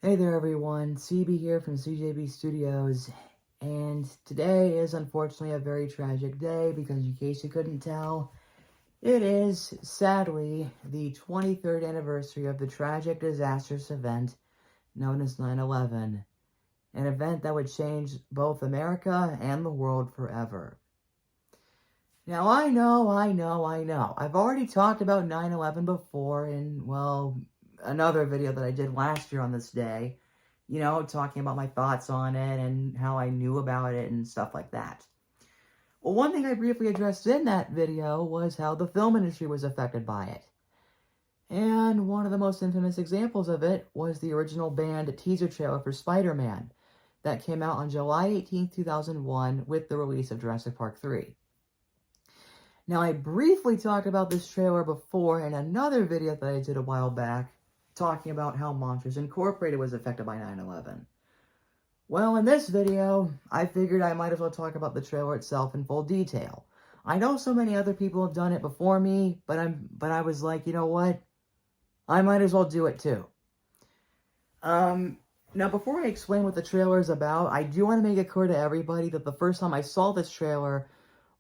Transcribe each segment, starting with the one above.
Hey there everyone, CB here from CJB Studios, and today is unfortunately a very tragic day because in case you couldn't tell, it is sadly the 23rd anniversary of the tragic disastrous event known as 9/11, an event that would change both America and the world forever. Now I know, I've already talked about 9/11 before in, well, another video that I did last year on this day. Talking about my thoughts on it and how I knew about it and stuff like that. Well, one thing I briefly addressed in that video was how the film industry was affected by it. And one of the most infamous examples of it was the original banned teaser trailer for Spider-Man that came out on July 18, 2001 with the release of Jurassic Park 3. Now, I briefly talked about this trailer before in another video that I did a while back, talking about how Monsters Incorporated was affected by 9/11. Well, in this video, I figured I might as well talk about the trailer itself in full detail. I know so many other people have done it before me, but I was like, you know what? I might as well do it too. Now before I explain what the trailer is about, I do want to make it clear to everybody that the first time I saw this trailer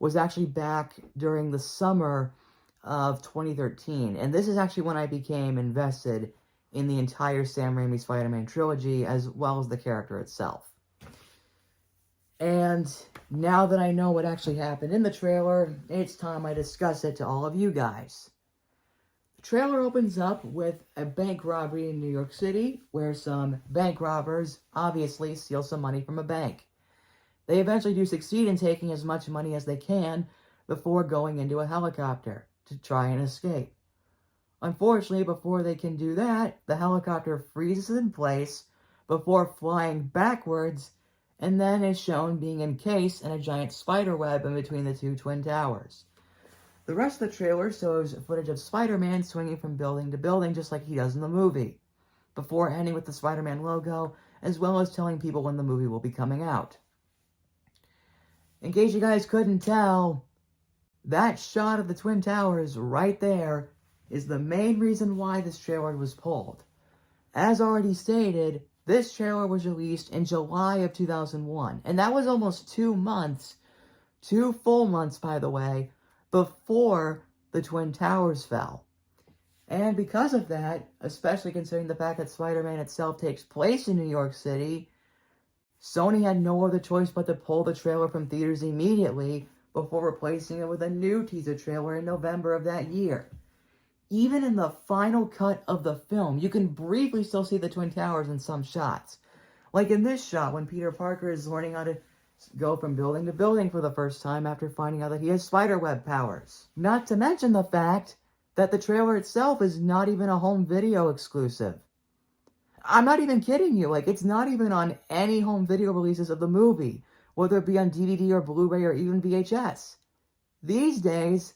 was actually back during the summer of 2013. And this is actually when I became invested in the entire Sam Raimi Spider-Man trilogy, as well as the character itself. And now that I know what actually happened in the trailer, it's time I discuss it to all of you guys. The trailer opens up with a bank robbery in New York City, where some bank robbers obviously steal some money from a bank. They eventually do succeed in taking as much money as they can before going into a helicopter to try and escape. Unfortunately, before they can do that, the helicopter freezes in place before flying backwards and then is shown being encased in a giant spider web in between the two twin towers. The rest of the trailer shows footage of Spider-Man swinging from building to building just like he does in the movie, before ending with the Spider-Man logo, as well as telling people when the movie will be coming out. In case you guys couldn't tell, that shot of the Twin Towers right there is the main reason why this trailer was pulled. As already stated, this trailer was released in July of 2001, and that was almost 2 months, 2 full months by the way, before the Twin Towers fell. And because of that, especially considering the fact that Spider-Man itself takes place in New York City, Sony had no other choice but to pull the trailer from theaters immediately before replacing it with a new teaser trailer in November of that year. Even in the final cut of the film, you can briefly still see the Twin Towers in some shots. Like in this shot, when Peter Parker is learning how to go from building to building for the first time after finding out that he has spiderweb powers. Not to mention the fact that the trailer itself is not even a home video exclusive. I'm not even kidding you, it's not even on any home video releases of the movie, whether it be on DVD or Blu-ray or even VHS. These days,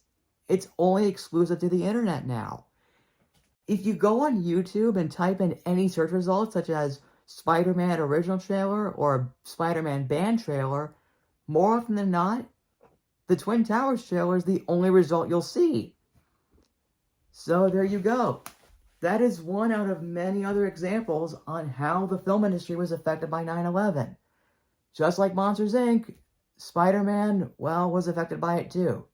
it's only exclusive to the internet now. If you go on YouTube and type in any search results, such as Spider-Man original trailer or Spider-Man banned trailer, more often than not, the Twin Towers trailer is the only result you'll see. So there you go. That is one out of many other examples on how the film industry was affected by 9/11. Just like Monsters, Inc., Spider-Man, was affected by it too.